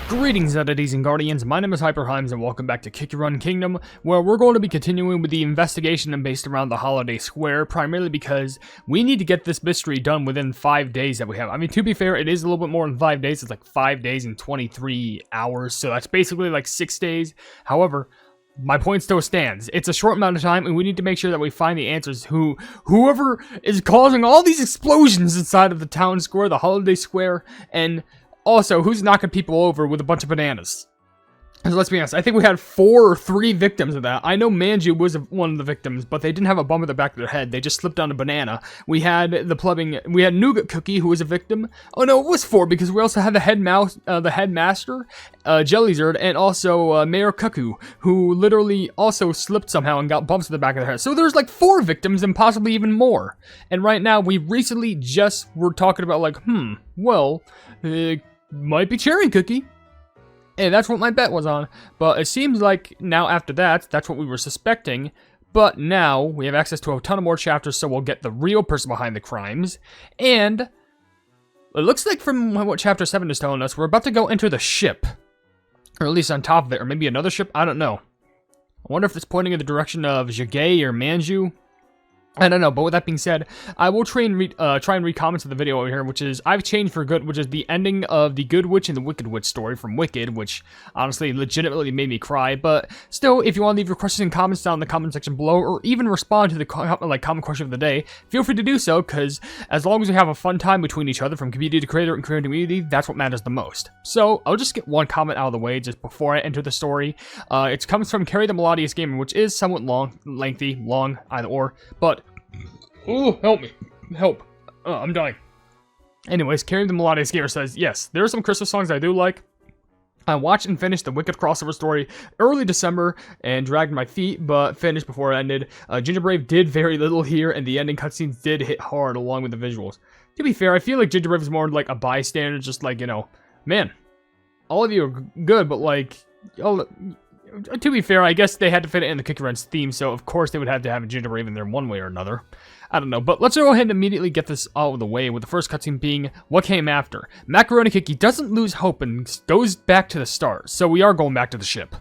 Greetings, entities and guardians. My name is HyperHimes, and welcome back to Kick Your Run Kingdom, where we're going to be continuing with the investigation based around the Holiday Square, primarily because we need to get this mystery done within 5 days that we have. I mean, to be fair, it is a little bit more than 5 days. It's like 5 days and 23 hours, so that's basically like 6 days. However, my point still stands. It's a short amount of time, and we need to make sure that we find the answers. Whoever is causing all these explosions inside of the town square, the Holiday Square, and also, who's knocking people over with a bunch of bananas? Because let's be honest, I think we had 4 or 3 victims of that. I know Manju was one of the victims, but they didn't have a bump at the back of their head. They just slipped on a banana. We had we had Nougat Cookie, who was a victim. Oh no, it was 4, because we also had the headmaster, Jellizard, and also Mayor Cuckoo, who literally also slipped somehow and got bumps at the back of their head. So there's like 4 victims and possibly even more. And right now, we recently just were talking about like, well, might be Cherry Cookie. And that's what my bet was on. But it seems like now after that, that's what we were suspecting. But now we have access to a ton of more chapters, so we'll get the real person behind the crimes. And it looks like from what Chapter 7 is telling us, we're about to go enter the ship. Or at least on top of it, or maybe another ship, I don't know. I wonder if it's pointing in the direction of Jagae or Manju. I don't know, but with that being said, I will try and read comments of the video over here, which is, I've changed for good, which is the ending of the Good Witch and the Wicked Witch story from Wicked, which honestly legitimately made me cry, but still, if you want to leave your questions and comments down in the comment section below, or even respond to the common question of the day, feel free to do so, because as long as we have a fun time between each other, from community to creator and creator to community, that's what matters the most. So, I'll just get one comment out of the way just before I enter the story. It comes from Carry the Melodious Gamer, which is somewhat lengthy, either or, but oh, help me. Help. I'm dying. Anyways, Carry the Melodious Gamer says, yes, there are some Christmas songs I do like. I watched and finished the Wicked crossover story early December and dragged my feet, but finished before it ended. Ginger Brave did very little here, and the ending cutscenes did hit hard along with the visuals. To be fair, I feel like Ginger Brave is more like a bystander, just like, you know, man, all of you are good, but like, to be fair, I guess they had to fit it in the Kick Your Run's theme, so of course they would have to have a Ginger Brave in there one way or another. I don't know, but let's go ahead and immediately get this out of the way, with the first cutscene being what came after. Macaroni Cookie doesn't lose hope and goes back to the start, so we are going back to the ship.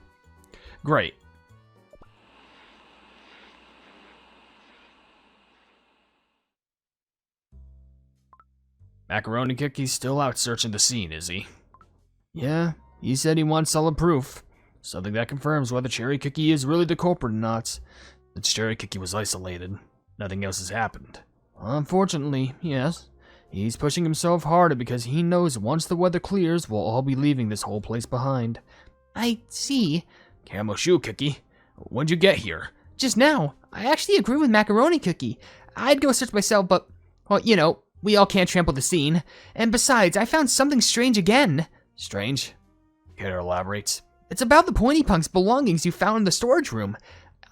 Great. Macaroni Cookie's still out searching the scene, is he? Yeah, he said he wants solid proof. Something that confirms whether Cherry Cookie is really the culprit or not. Since Cherry Cookie was isolated, nothing else has happened. Unfortunately, yes. He's pushing himself harder because he knows once the weather clears, we'll all be leaving this whole place behind. I see. Caramel Shoe Cookie, when'd you get here? Just now. I actually agree with Macaroni Cookie. I'd go search myself, but, well, you know, we all can't trample the scene. And besides, I found something strange again. Strange? Cheddar elaborates. It's about the Pointy Punk's belongings you found in the storage room.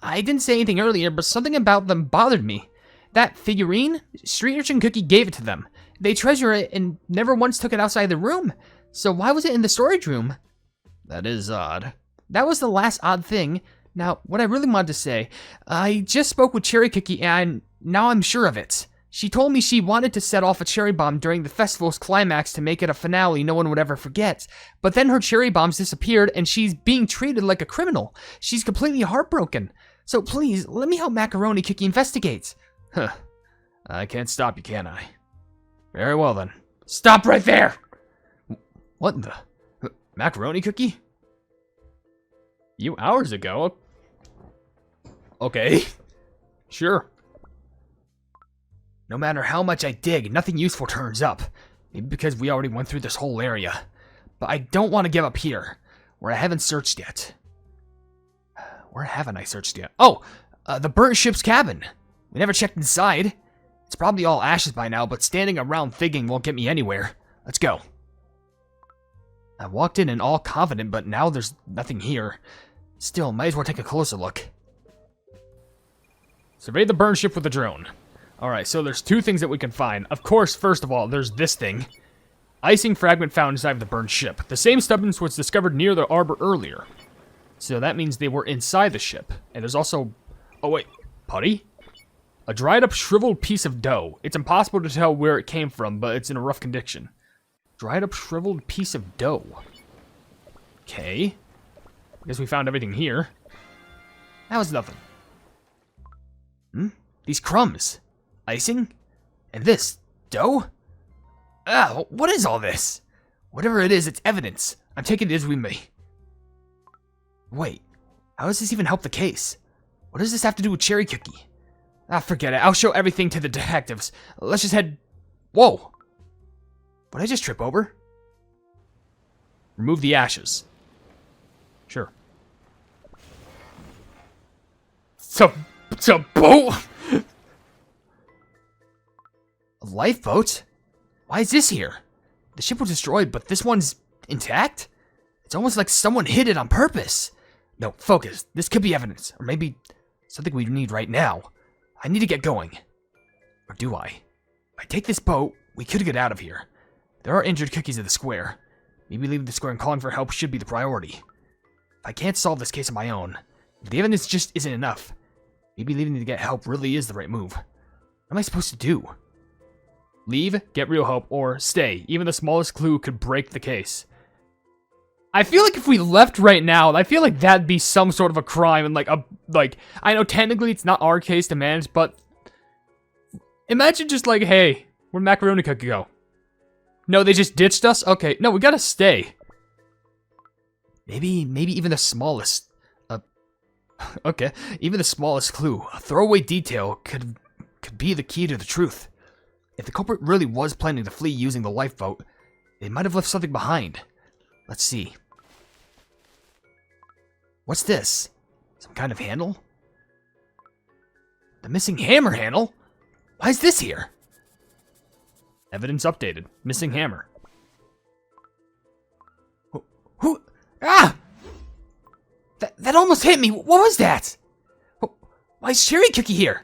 I didn't say anything earlier, but something about them bothered me. That figurine? Street Urchin Cookie gave it to them. They treasure it and never once took it outside the room. So why was it in the storage room? That is odd. That was the last odd thing. Now, what I really wanted to say, I just spoke with Cherry Cookie and now I'm sure of it. She told me she wanted to set off a cherry bomb during the festival's climax to make it a finale no one would ever forget. But then her cherry bombs disappeared and she's being treated like a criminal. She's completely heartbroken. So please, let me help Macaroni Cookie investigate. Huh. I can't stop you, can I? Very well then. Stop right there! What in the... Macaroni Cookie? You hours ago? Okay. Sure. No matter how much I dig, nothing useful turns up. Maybe because we already went through this whole area. But I don't want to give up here, where I haven't searched yet. Where haven't I searched yet? Oh, the burnt ship's cabin. We never checked inside. It's probably all ashes by now, but standing around thinking won't get me anywhere. Let's go. I walked in and all confident, but now there's nothing here. Still, might as well take a closer look. Survey the burnt ship with the drone. Alright, so there's 2 things that we can find. Of course, first of all, there's this thing. Icing fragment found inside of the burned ship. The same substance was discovered near the arbor earlier. So that means they were inside the ship. And there's also... Oh wait, putty? A dried up, shriveled piece of dough. It's impossible to tell where it came from, but it's in a rough condition. Dried up shriveled piece of dough. Okay. Guess we found everything here. That was nothing. These crumbs. Icing? And this. Dough? Ah, what is all this? Whatever it is, it's evidence. I'm taking it as we may. Wait. How does this even help the case? What does this have to do with Cherry Cookie? Ah, forget it. I'll show everything to the detectives. Let's just head... Whoa! What did I just trip over? Remove the ashes. Sure. It's a boat? A lifeboat? Why is this here? The ship was destroyed, but this one's intact? It's almost like someone hid it on purpose. No, focus. This could be evidence. Or maybe something we need right now. I need to get going. Or do I? If I take this boat, we could get out of here. There are injured cookies at the square. Maybe leaving the square and calling for help should be the priority. If I can't solve this case on my own, if the evidence just isn't enough, maybe leaving to get help really is the right move. What am I supposed to do? Leave, get real help, or stay. Even the smallest clue could break the case. I feel like if we left right now, I feel like that'd be some sort of a crime, and like I know technically it's not our case to manage, but imagine just like, hey, where'd Macaroni Cookie go? No, they just ditched us? Okay, no, we gotta stay. Maybe even the smallest, okay, even the smallest clue, a throwaway detail could be the key to the truth. If the culprit really was planning to flee using the lifeboat, they might have left something behind. Let's see. What's this? Some kind of handle? The missing hammer handle? Why is this here? Evidence updated. Missing hammer. Who? Ah! That almost hit me. What was that? Why is Cherry Cookie here?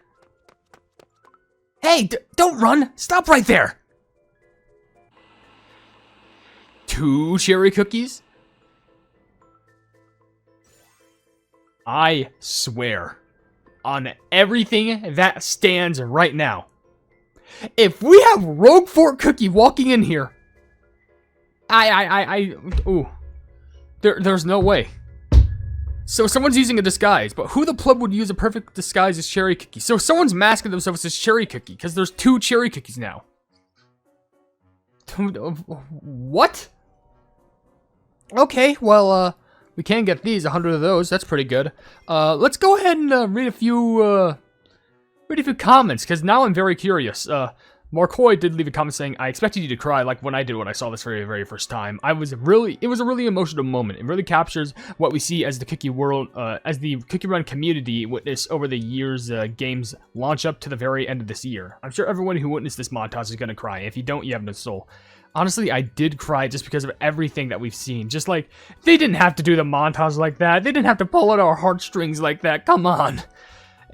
Hey, don't run! Stop right there! 2 Cherry Cookies? I swear on everything that stands right now, if we have Roguefort Cookie walking in here, ooh, there's no way. So someone's using a disguise, but who the pleb would use a perfect disguise as Cherry Cookie? So someone's masking themselves as Cherry Cookie, because there's 2 Cherry Cookies now. What? Okay, well, we can get these, 100 of those, that's pretty good. Let's go ahead and read a few comments, because now I'm very curious. Marcoy did leave a comment saying, I expected you to cry like when I did when I saw this for the very first time. It was a really emotional moment. It really captures what we see as the Cookie world, as the Cookie Run community witnessed over the years games launch up to the very end of this year. I'm sure everyone who witnessed this montage is gonna cry. If you don't, you have no soul. Honestly, I did cry just because of everything that we've seen. Just like, they didn't have to do the montage like that. They didn't have to pull at our heartstrings like that. Come on.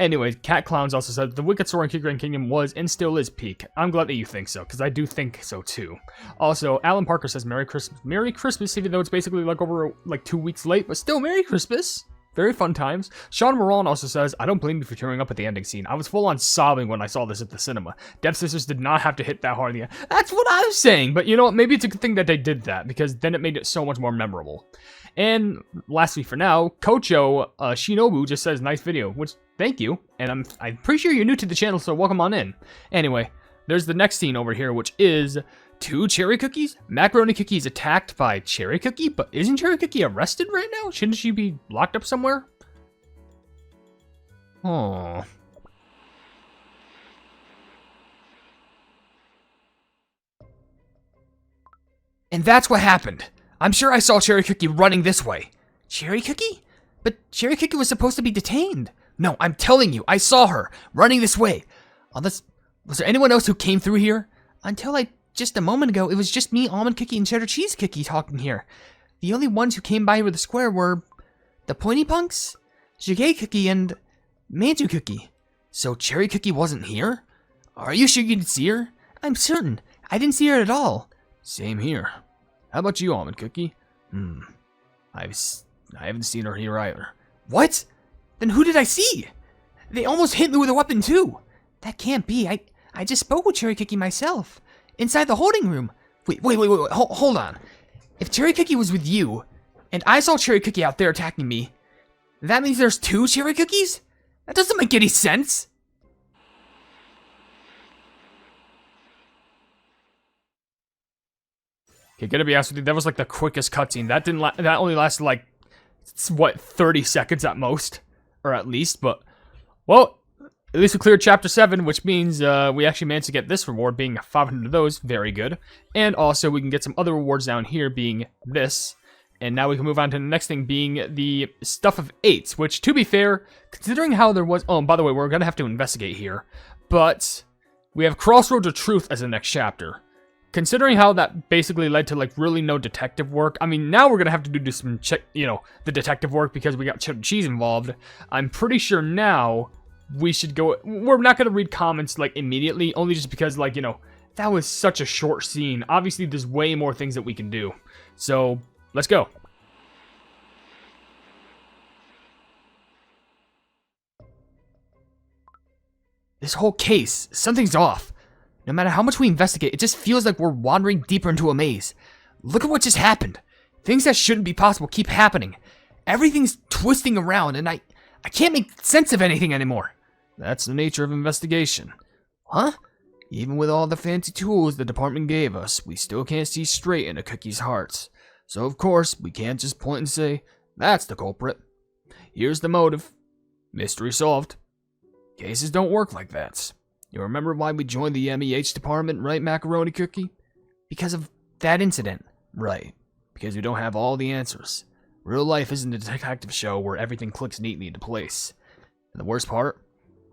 Anyway, Cat Clowns also said, the Wicked Sword in Cookie Run Kingdom was and still is peak. I'm glad that you think so, because I do think so too. Also, Alan Parker says, Merry Christmas. Merry Christmas, even though it's basically like over like 2 weeks late, but still Merry Christmas. Very fun times. Sean Moran also says, I don't blame you for tearing up at the ending scene. I was full on sobbing when I saw this at the cinema. Devsisters did not have to hit that hard in the end. That's what I was saying, but you know what? Maybe it's a good thing that they did that, because then it made it so much more memorable. And lastly for now, Kocho Shinobu just says, nice video, which, thank you. And I'm pretty sure you're new to the channel, so welcome on in. Anyway, there's the next scene over here, which is 2 Cherry Cookies. Macaroni Cookie is attacked by Cherry Cookie, but isn't Cherry Cookie arrested right now? Shouldn't she be locked up somewhere? Oh. And that's what happened. I'm sure I saw Cherry Cookie running this way. Cherry Cookie? But Cherry Cookie was supposed to be detained. No, I'm telling you, I saw her running this way. Was there anyone else who came through here? Until just a moment ago, it was just me, Almond Cookie, and Cheddar Cheese Cookie talking here. The only ones who came by with the square were the Pointy Punks, Jagae Cookie, and Manju Cookie. So Cherry Cookie wasn't here? Are you sure you didn't see her? I'm certain. I didn't see her at all. Same here. How about you, Almond Cookie? I haven't seen her here either. What? Then who did I see? They almost hit me with a weapon too. That can't be. I just spoke with Cherry Cookie myself. Inside the holding room. Wait. Hold on. If Cherry Cookie was with you, and I saw Cherry Cookie out there attacking me, that means there's 2 Cherry Cookies? That doesn't make any sense. Okay, gotta be honest with you, that was like the quickest cutscene. That only lasted like, what, 30 seconds at most? Or at least, but, well, at least we cleared Chapter 7, which means we actually managed to get this reward, being 500 of those, very good. And also, we can get some other rewards down here, being this. And now we can move on to the next thing, being the Stuff of 8s, which, to be fair, considering how there was... Oh, and by the way, we're gonna have to investigate here. But we have Crossroads of Truth as the next chapter. Considering how that basically led to, like, really no detective work, I mean, now we're gonna have to do some, the detective work because we got Cheddar Cheese involved. I'm pretty sure now we should go... We're not gonna read comments, like, immediately, only just because, like, that was such a short scene. Obviously, there's way more things that we can do. So, let's go. This whole case, something's off. No matter how much we investigate, it just feels like we're wandering deeper into a maze. Look at what just happened. Things that shouldn't be possible keep happening. Everything's twisting around, and I can't make sense of anything anymore. That's the nature of investigation. Huh? Even with all the fancy tools the department gave us, we still can't see straight into Cookie's hearts. So of course, we can't just point and say, that's the culprit. Here's the motive. Mystery solved. Cases don't work like that. You remember why we joined the MEH department, right, Macaroni Cookie? Because of that incident. Right. Because we don't have all the answers. Real life isn't a detective show where everything clicks neatly into place. And the worst part?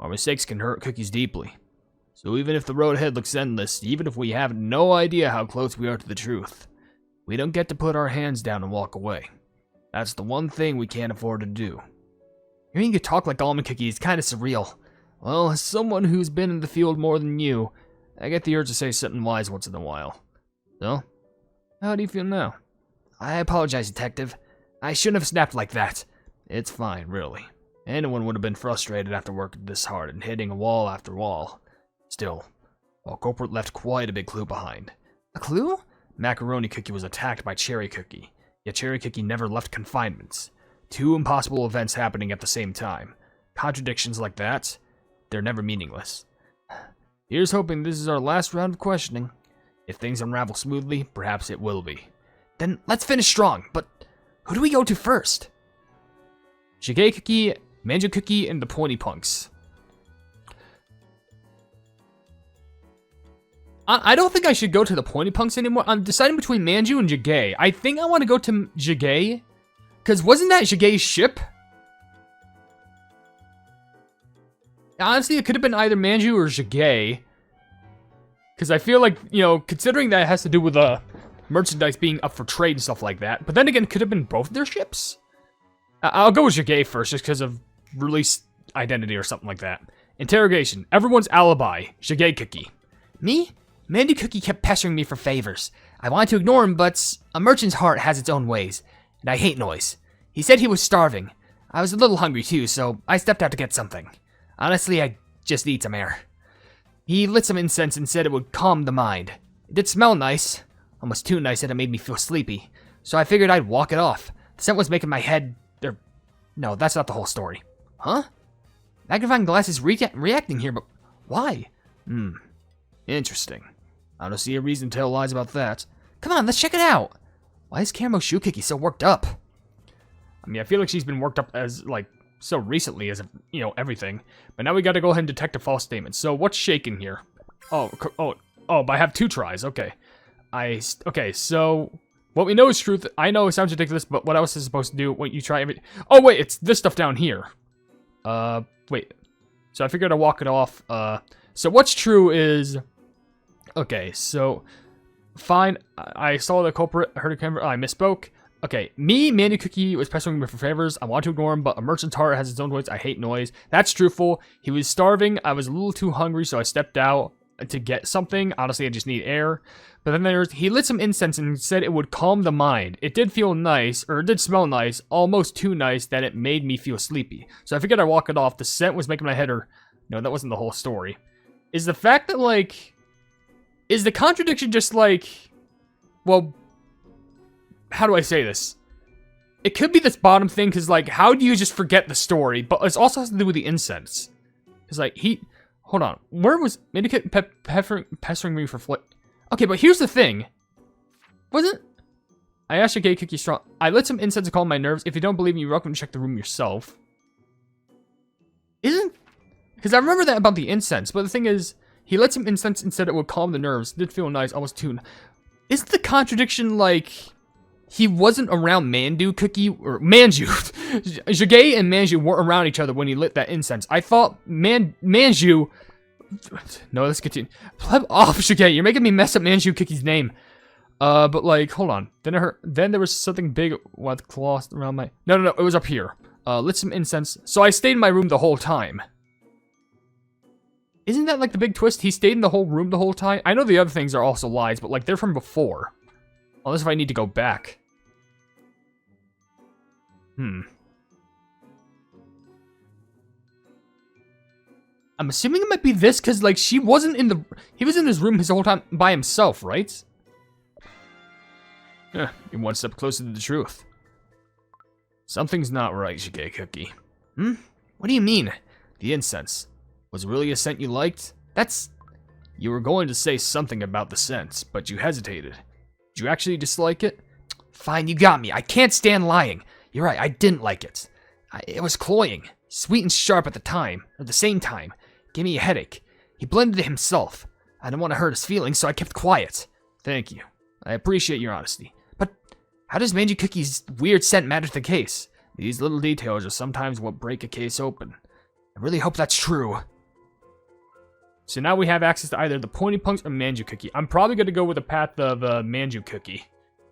Our mistakes can hurt Cookies deeply. So even if the road ahead looks endless, even if we have no idea how close we are to the truth, we don't get to put our hands down and walk away. That's the one thing we can't afford to do. Hearing you talk like Almond Cookie is kind of surreal. Well, as someone who's been in the field more than you, I get the urge to say something wise once in a while. So, how do you feel now? I apologize, Detective. I shouldn't have snapped like that. It's fine, really. Anyone would have been frustrated after working this hard and hitting wall after wall. Still, our culprit left quite a big clue behind. A clue? Macaroni Cookie was attacked by Cherry Cookie, yet Cherry Cookie never left confinements. 2 impossible events happening at the same time. Contradictions like that, they're never meaningless. Here's hoping this is our last round of questioning. If things unravel smoothly, perhaps it will be. Then let's finish strong, but who do we go to first? Jagae Cookie, Manju Cookie, and the Pointy Punks. I don't think I should go to the Pointy Punks anymore. I'm deciding between Manju and Jagae. I think I want to go to Jagae, because wasn't that Jagae's ship? Honestly, it could have been either Manju or Jagae. Because I feel like, considering that it has to do with merchandise being up for trade and stuff like that. But then again, it could have been both their ships? I'll go with Jagae first, just because of release identity or something like that. Interrogation. Everyone's alibi. Jagae Cookie. Me? Mandy Cookie kept pestering me for favors. I wanted to ignore him, but a merchant's heart has its own ways. And I hate noise. He said he was starving. I was a little hungry too, so I stepped out to get something. Honestly, I just need some air. He lit some incense and said it would calm the mind. It did smell nice. Almost too nice that it made me feel sleepy. So I figured I'd walk it off. The scent was making my head... No, that's not the whole story. Huh? Magnifying glass is reacting here, but why? Interesting. I don't see a reason to tell lies about that. Come on, let's check it out. Why is Caramel Shoe Cookie so worked up? I mean, I feel like she's been worked up as, so recently as, everything. But now we gotta go ahead and detect a false statement. So, what's shaking here? Oh, but I have 2 tries. Okay. Okay, so... What we know is truth. I know it sounds ridiculous, but what else is supposed to do when you try every... Oh, wait, it's this stuff down here. Wait. So I figured I'd walk it off. So what's true is... Okay, so... Fine. I saw the culprit. I heard a camera. I misspoke. Okay, me, Mandy Cookie, was pestering me for favors. I want to ignore him, but a merchant's heart has its own voice. I hate noise. That's truthful. He was starving. I was a little too hungry, so I stepped out to get something. Honestly, I just need air. But then he lit some incense and said it would calm the mind. It did feel nice, or it did smell nice, almost too nice that it made me feel sleepy. So I figured I'd walk it off. The scent was making my head hurt. No, that wasn't the whole story. Is the fact that, is the contradiction just, well, how do I say this? It could be this bottom thing, because, like, how do you just forget the story? But it also has to do with the incense. Because, like, hold on. Where was Medikit pestering me for flight? Okay, but here's the thing. Wasn't... I asked Jagae Cookie Strong. I lit some incense to calm my nerves. If you don't believe me, you're welcome to check the room yourself. Isn't... Because I remember that about the incense, but the thing is, he lit some incense and said it would calm the nerves. Did feel nice, almost tuned. Isn't the contradiction, like... He wasn't around Manju. Jagae and Manju weren't around each other when he lit that incense. I thought Manju... No, let's continue. Pleb off, Jagae. You're making me mess up Manju Cookie's name. But like, hold on. Then there was something big with cloth around my... No, it was up here. Lit some incense. So I stayed in my room the whole time. Isn't that like the big twist? He stayed in the whole room the whole time? I know the other things are also lies, but like, they're from before. Unless if I need to go back. I'm assuming it might be this, because, like, he was in his room his whole time by himself, right? You're one step closer to the truth. Something's not right, Jagae Cookie. What do you mean? The incense. Was it really a scent you liked? You were going to say something about the scent, but you hesitated. Did you actually dislike it? Fine, you got me. I can't stand lying. You're right, I didn't like it. It was cloying. Sweet and sharp at the same time. Gave me a headache. He blended it himself. I didn't want to hurt his feelings, so I kept quiet. Thank you. I appreciate your honesty. But how does Manju Cookie's weird scent matter to the case? These little details are sometimes what break a case open. I really hope that's true. So now we have access to either the Pointy Punks or Manju Cookie. I'm probably going to go with the path of Manju Cookie.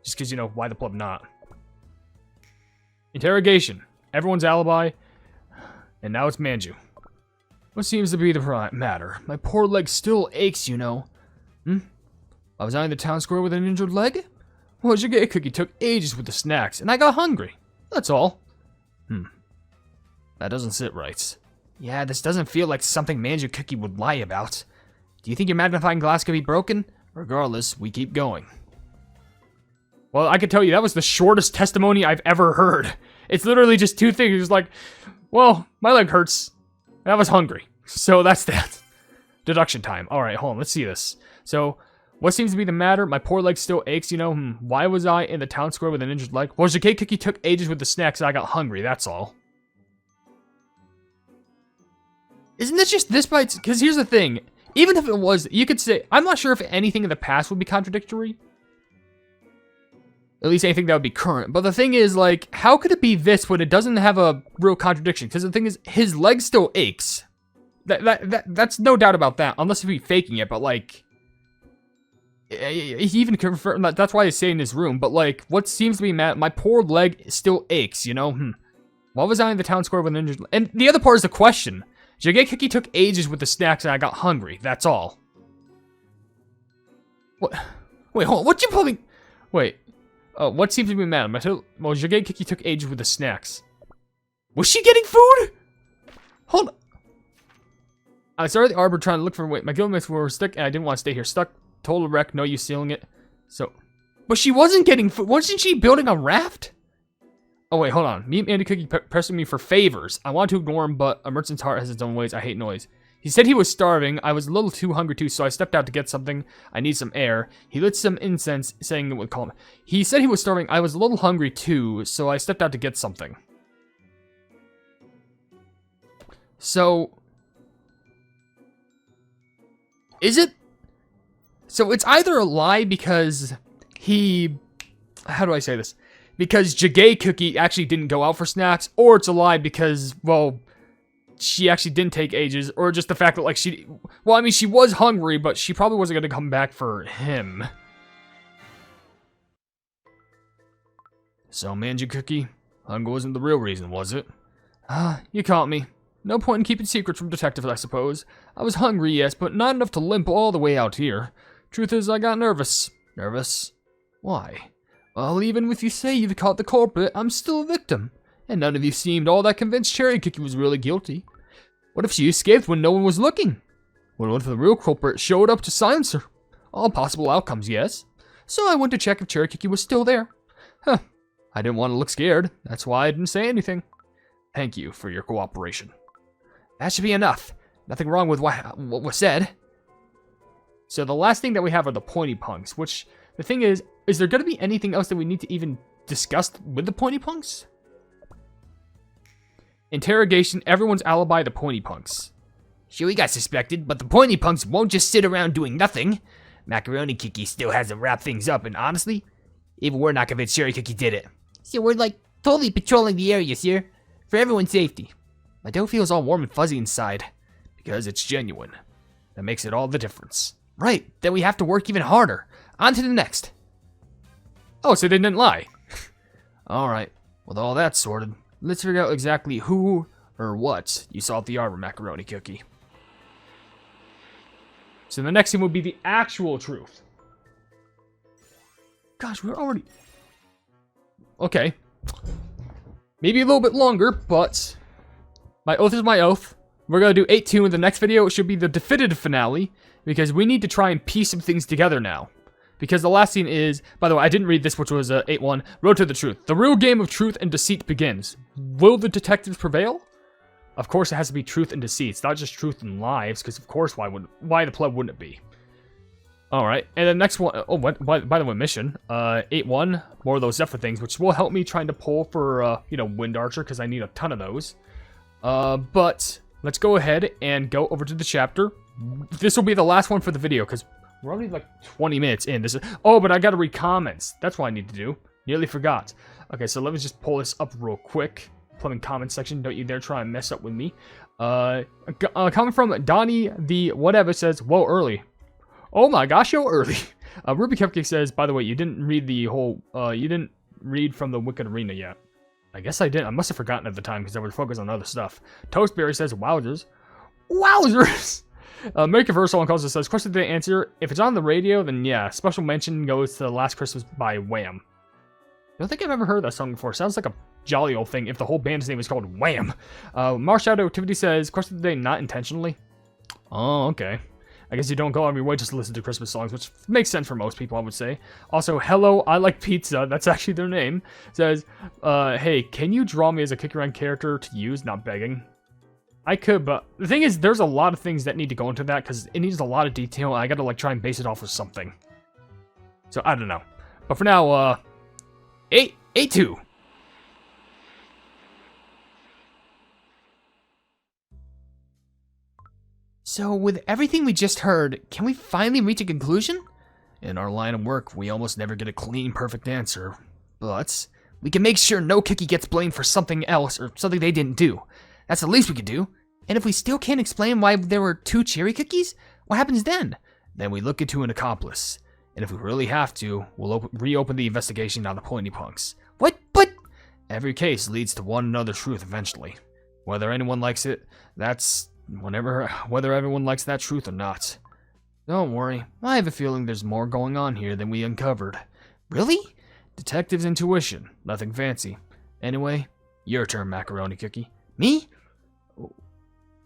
Just because, you know, why the pleb not? Interrogation. Everyone's alibi. And now it's Manju. What seems to be the matter? My poor leg still aches, you know. I was out in the town square with an injured leg? Well, Jagae Cookie took ages with the snacks, and I got hungry. That's all. That doesn't sit right. Yeah, this doesn't feel like something Manju Cookie would lie about. Do you think your magnifying glass could be broken? Regardless, we keep going. Well, I can tell you, that was the shortest testimony I've ever heard. It's literally just two things. It's like, well, my leg hurts. And I was hungry. So that's that. Deduction time. Alright, hold on, let's see this. So, what seems to be the matter? My poor leg still aches, you know. Why was I in the town square with an injured leg? Well, Jagae Cookie took ages with the snacks and I got hungry, that's all. Isn't this just this by... Because here's the thing. Even if it was, you could say... I'm not sure if anything in the past would be contradictory. At least anything that would be current. But the thing is, like, how could it be this when it doesn't have a real contradiction? Because the thing is, his leg still aches. That's no doubt about that. Unless he'd be faking it, but like... He even confirmed that. That's why he's staying in his room. But like, what seems to be mad... My poor leg still aches, you know? Why was I in the town square with an injured... And the other part is the question. Jagae Cookie took ages with the snacks and I got hungry. That's all. What? Wait, hold on. What you probably... Wait. What seems to be mad? Well, Jagae Cookie took ages with the snacks. Was she getting food? Hold on. I started the arbor trying to look for... Wait, my guildmates were stuck and I didn't want to stay here. Stuck. Total wreck. No use stealing it. So... But she wasn't getting food. Wasn't she building a raft? Oh, wait, hold on. Me and Andy Cookie pressing me for favors. I want to ignore him, but a merchant's heart has its own ways. I hate noise. He said he was starving. I was a little too hungry too, so I stepped out to get something. I need some air. He lit some incense, saying it would calm him. He said he was starving. I was a little hungry too, so I stepped out to get something. So... Is it... So it's either a lie because he... How do I say this? Because Jagae Cookie actually didn't go out for snacks, or it's a lie because, well, she actually didn't take ages, or just the fact that, like, she... Well, I mean, she was hungry, but she probably wasn't going to come back for him. So, Manju Cookie, hunger wasn't the real reason, was it? You caught me. No point in keeping secrets from detectives, I suppose. I was hungry, yes, but not enough to limp all the way out here. Truth is, I got nervous. Nervous? Why? Well, even if you say you've caught the culprit, I'm still a victim. And none of you seemed all that convinced Cherry Cookie was really guilty. What if she escaped when no one was looking? What if the real culprit showed up to silence her? All possible outcomes, yes. so I went to check if Cherokee was still there. Huh. I didn't want to look scared. That's why I didn't say anything. Thank you for your cooperation. That should be enough. Nothing wrong with what was said. So the last thing that we have are the Pointy Punks, which, the thing is there going to be anything else that we need to even discuss with the Pointy Punks? Interrogation, everyone's alibi, the Pointy Punks. Sure, we got suspected, but the Pointy Punks won't just sit around doing nothing. Macaroni Kiki still hasn't wrapped things up, and honestly, even we're not convinced Cherry Cookie did it. So we're like totally patrolling the area here for everyone's safety. My dough feels all warm and fuzzy inside because it's genuine. That makes it all the difference. Right, then we have to work even harder. On to the next. Oh, so they didn't lie. Alright, with all that sorted, let's figure out exactly who or what you saw at the arbor, Macaroni Cookie. So the next thing would be the actual truth. Gosh, we're already... Okay. Maybe a little bit longer, but... My oath is my oath. We're going to do 8-2 in the next video. It should be the definitive finale, because we need to try and piece some things together now. Because the last scene is... By the way, I didn't read this, which was 8-1. Road to the truth. The real game of truth and deceit begins. Will the detectives prevail? Of course, it has to be truth and deceit. It's not just truth and lies, because of course, why the pleb wouldn't it be? Alright, and the next one... Oh, by the way, mission. 8-1. More of those Zephyr things, which will help me trying to pull for, Wind Archer, because I need a ton of those. But let's go ahead and go over to the chapter. This will be the last one for the video, because we're only like 20 minutes in. Oh, but I gotta read comments. That's what I need to do. Nearly forgot. Okay, so let me just pull this up real quick. Plumbing comments section. Don't you dare try and mess up with me. Coming from Donnie the whatever says, whoa, early. Oh my gosh, yo, early. Ruby Cupcake says, by the way, you didn't read the whole, you didn't read from the Wicked Arena yet. I guess I did. I must have forgotten at the time because I was focused on other stuff. Toastberry says, wowzers. Wowzers! Mary Conversal calls it says, question of the day answer. If it's on the radio, then yeah. Special mention goes to Last Christmas by Wham. I don't think I've ever heard that song before. Sounds like a jolly old thing if the whole band's name is called Wham. Marshadow Activity says, question of the day, not intentionally. Oh, okay. I guess you don't go on your way just to listen to Christmas songs, which makes sense for most people, I would say. Also, hello, I like pizza. That's actually their name. Says, hey, can you draw me as a kick around character to use? Not begging. I could, but the thing is, there's a lot of things that need to go into that because it needs a lot of detail, and I gotta like try and base it off of something. So I don't know. But for now, 8-2. So, with everything we just heard, can we finally reach a conclusion? In our line of work, we almost never get a clean, perfect answer. But we can make sure no cookie gets blamed for something else or something they didn't do. That's the least we could do. And if we still can't explain why there were 2 cherry cookies, what happens then? Then we look into an accomplice. And if we really have to, we'll reopen the investigation on the Pointy Punks. What? But every case leads to one another truth eventually. Whether anyone likes it, that's... whether everyone likes that truth or not. Don't worry, I have a feeling there's more going on here than we uncovered. Really? Detective's intuition, nothing fancy. Anyway, your turn, Macaroni Cookie. Me?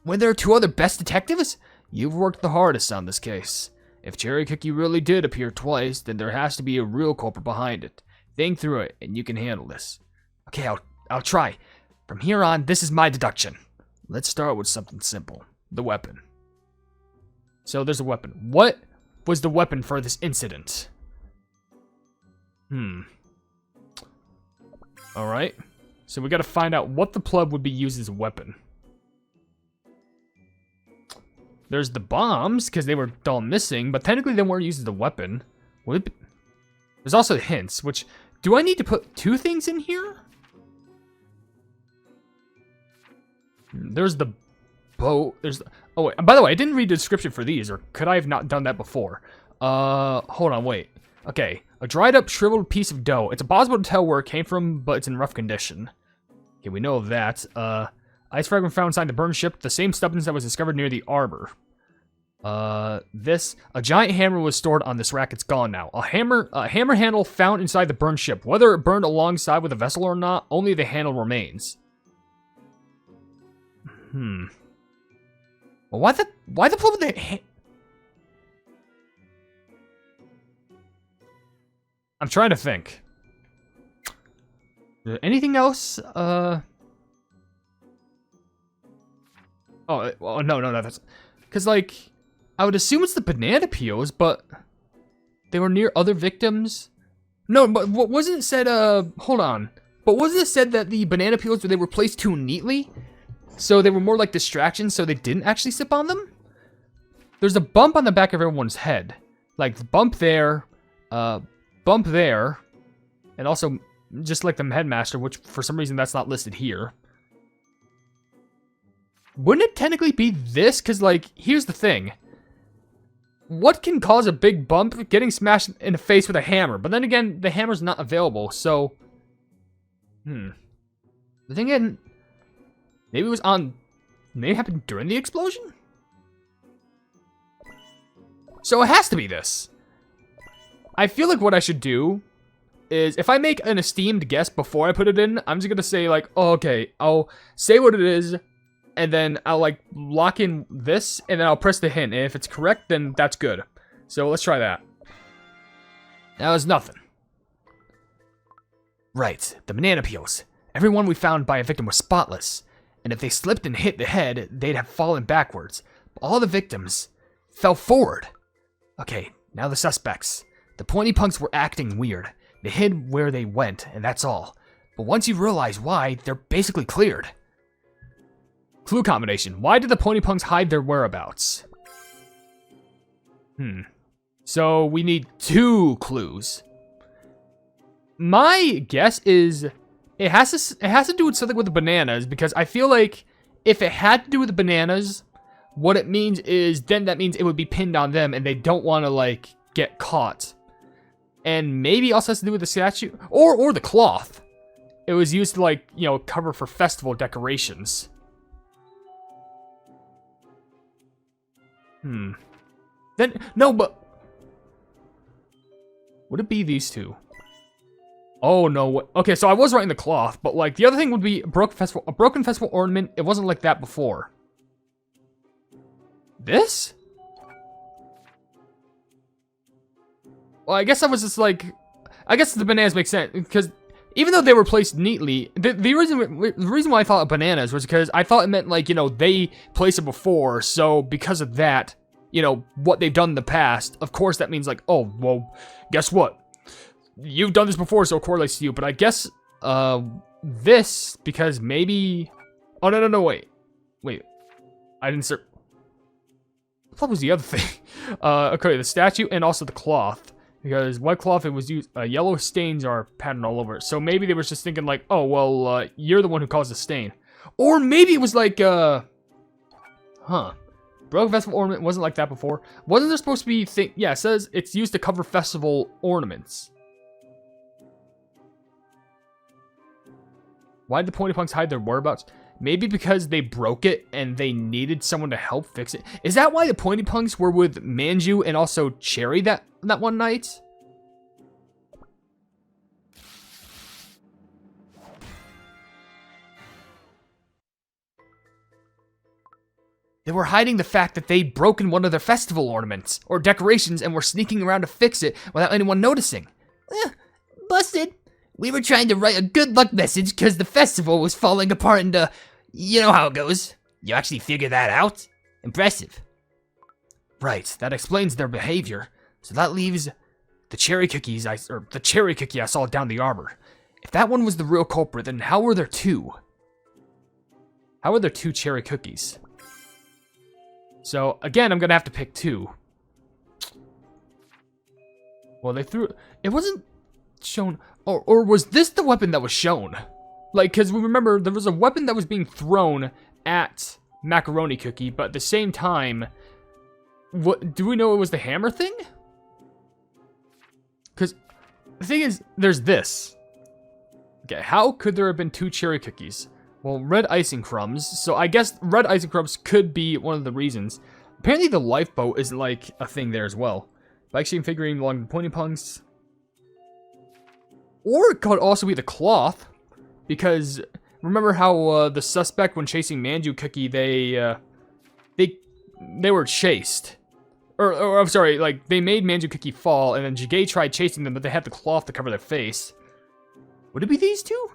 When there are 2 other best detectives? You've worked the hardest on this case. If Cherry Cookie really did appear twice, then there has to be a real culprit behind it. Think through it, and you can handle this. Okay, I'll try. From here on, this is my deduction. Let's start with something simple. The weapon. So there's a weapon. What was the weapon for this incident? Alright. So we gotta find out what the pleb would be used as a weapon. There's the bombs, because they were all missing, but technically they weren't used as a weapon. There's also the hints, which... Do I need to put 2 things in here? There's the bow. There's the... Oh, wait. By the way, I didn't read the description for these, or could I have not done that before? Hold on, wait. Okay. A dried up, shriveled piece of dough. It's impossible to tell where it came from, but it's in rough condition. Okay, we know of that. Ice fragment found inside the burned ship, the same substance that was discovered near the arbor. A giant hammer was stored on this rack. It's gone now. A hammer handle found inside the burned ship. Whether it burned alongside with the vessel or not, only the handle remains. Well, why the plug with the I'm trying to think. Anything else? Oh, well, no, that's... Because, like, I would assume it's the banana peels, but they were near other victims. No, but what wasn't it said, hold on. But wasn't it said that the banana peels, they were placed too neatly? So they were more like distractions, so they didn't actually sip on them? There's a bump on the back of everyone's head. Like, bump there, and also just like the headmaster, which for some reason that's not listed here. Wouldn't it technically be this? Because, like, here's the thing. What can cause a big bump? Getting smashed in the face with a hammer. But then again, the hammer's not available, so... The thing is, maybe it was on... Maybe it happened during the explosion? So it has to be this. I feel like what I should do is, if I make an esteemed guess before I put it in, I'm just gonna say, like, oh, okay, I'll say what it is, and then I'll, like, lock in this, and then I'll press the hint. And if it's correct, then that's good. So let's try that. That was nothing. Right, the banana peels. Everyone we found by a victim was spotless. And if they slipped and hit the head, they'd have fallen backwards. But all the victims fell forward. Okay, now the suspects. The Pointy punks were acting weird. They hid where they went, and that's all. But once you realize why, they're basically cleared. Clue combination. Why did the Pointy punks hide their whereabouts? So we need 2 clues. My guess is it has to do with something with the bananas, because I feel like if it had to do with the bananas, what it means is then that means it would be pinned on them and they don't want to, like, get caught. And maybe also has to do with the statue or the cloth. It was used to, like, you know, cover for festival decorations. Then, no, but... Would it be these 2? Oh, no. Okay, so I was right in the cloth, but, like, the other thing would be a broken festival ornament. It wasn't like that before. This? Well, I guess I was just, like... I guess the bananas make sense, because even though they were placed neatly, the reason why I thought of bananas was because I thought it meant, like, you know, they placed it before, so because of that, you know, what they've done in the past, of course that means, like, oh, well, guess what? You've done this before, so it correlates to you, but I guess, this, because maybe... Oh, no, wait. I didn't search... What was the other thing? Okay, the statue and also the cloth. Because white cloth, it was used, yellow stains are patterned all over it. So maybe they were just thinking like, oh, well, you're the one who caused the stain. Or maybe it was like, Broken festival ornament wasn't like that before. Wasn't there supposed to be, yeah, it says it's used to cover festival ornaments. Why did the Pointy punks hide their whereabouts? Maybe because they broke it and they needed someone to help fix it. Is that why the Pointy punks were with Manju and also Cherry that one night? They were hiding the fact that they'd broken one of their festival ornaments or decorations and were sneaking around to fix it without anyone noticing. Busted. We were trying to write a good luck message because the festival was falling apart and, you know how it goes. You actually figured that out? Impressive. Right, that explains their behavior. So that leaves the cherry cookies, the cherry cookie I saw down the arbor. If that one was the real culprit, then how were there 2? How are there 2 cherry cookies? So, again, I'm gonna have to pick 2. Well, they threw... It wasn't shown... Or was this the weapon that was shown? Like, because we remember there was a weapon that was being thrown at Macaroni Cookie, but at the same time... What, do we know it was the hammer thing? Because the thing is, there's this. Okay, how could there have been 2 cherry cookies? Well, red icing crumbs, so I guess red icing crumbs could be one of the reasons. Apparently the lifeboat is like a thing there as well. Bike shaped figurine along the Pointy punks. Or it could also be the cloth, because remember how the suspect when chasing Manju Cookie, they were chased. Or I'm sorry, like, they made Manju Cookie fall, and then Jagae tried chasing them, but they had the cloth to cover their face. Would it be these two?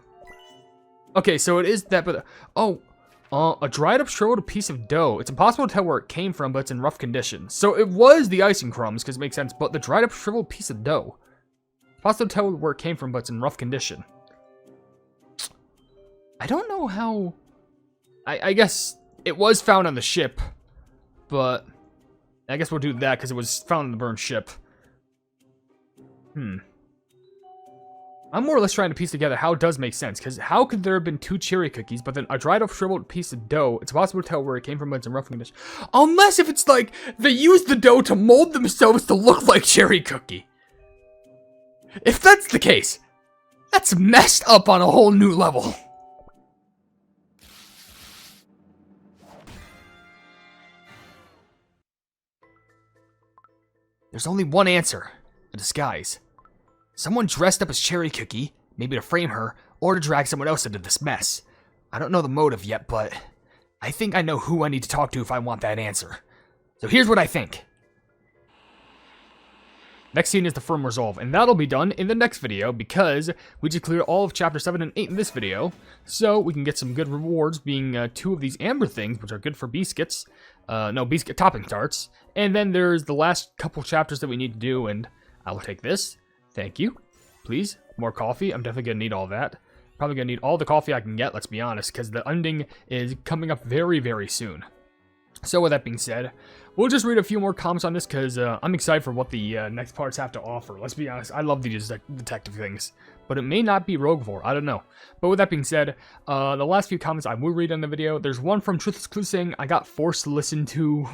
Okay, so it is that, but... Oh, a dried up shriveled piece of dough. It's impossible to tell where it came from, but it's in rough condition. So it was the icing crumbs, because it makes sense, but the dried up shriveled piece of dough. It's possible to tell where it came from, but it's in rough condition. I don't know how... I guess it was found on the ship, but... I guess we'll do that because it was found on the burned ship. I'm more or less trying to piece together how it does make sense, because how could there have been 2 cherry cookies, but then a dried up shriveled piece of dough? It's possible to tell where it came from, but it's in rough condition. Unless if it's like, they used the dough to mold themselves to look like cherry cookie. If that's the case, that's messed up on a whole new level. There's only one answer. A disguise. Someone dressed up as Cherry Cookie, maybe to frame her, or to drag someone else into this mess. I don't know the motive yet, but I think I know who I need to talk to if I want that answer. So here's what I think. Next scene is the firm resolve, and that'll be done in the next video because we just cleared all of Chapter 7 and 8 in this video, so we can get some good rewards, being 2 of these amber things, which are good for biscuits. Biscuit topping tarts. And then there's the last couple chapters that we need to do, and I will take this. Thank you. Please, more coffee. I'm definitely going to need all that. Probably going to need all the coffee I can get, let's be honest, because the ending is coming up very, very soon. So with that being said, we'll just read a few more comments on this because I'm excited for what the next parts have to offer. Let's be honest, I love these detective things, but it may not be Roguefort, I don't know. But with that being said, the last few comments I will read in the video. There's one from Truthless Clue saying, I got forced to listen to...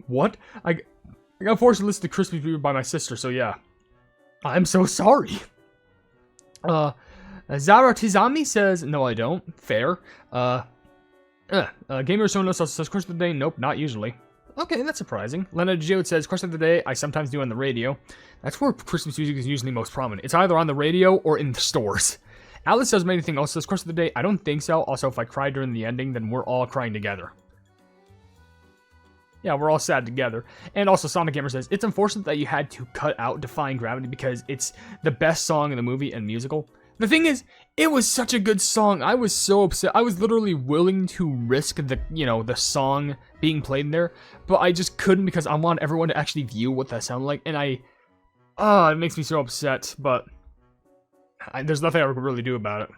What? I got forced to listen to Crispy Beaver by my sister, so yeah. I'm so sorry. Zara Tizami says, no I don't. Fair. Gamer Sonos also says, question of the day, nope, not usually. Okay, that's surprising. Lena Geode says, question of the day, I sometimes do on the radio. That's where Christmas music is usually most prominent. It's either on the radio or in the stores. Alice says, anything else says, question of the day, I don't think so. Also, if I cry during the ending, then we're all crying together. Yeah, we're all sad together. And also, Sonic Gamer says, it's unfortunate that you had to cut out Defying Gravity because it's the best song in the movie and musical. The thing is, it was such a good song. I was so upset. I was literally willing to risk the, the song being played in there, but I just couldn't because I want everyone to actually view what that sounded like, and it makes me so upset, but there's nothing I could really do about it.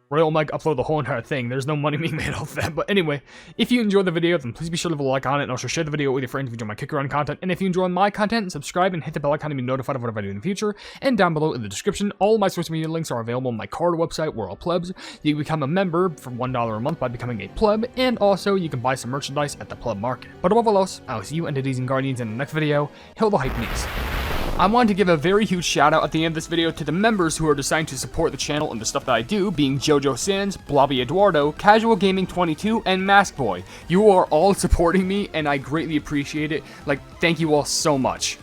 Royal might upload the whole entire thing. There's no money being made off that. But anyway, if you enjoyed the video, then please be sure to leave a like on it, and also share the video with your friends if you enjoy my Kick Around content. And if you enjoy my content, subscribe and hit the bell icon to be notified of whatever I do in the future. And down below in the description, all my social media links are available on my card website, We're All Plebs. You can become a member for $1 a month by becoming a pleb, and also you can buy some merchandise at the pleb market. But above all else, I'll see you entities and guardians in the next video. Hail the Hypenese. I wanted to give a very huge shout out at the end of this video to the members who are deciding to support the channel and the stuff that I do, being Jojo Sands, Blobby Eduardo, Casual Gaming 22, and Mask Boy. You are all supporting me, and I greatly appreciate it. Thank you all so much.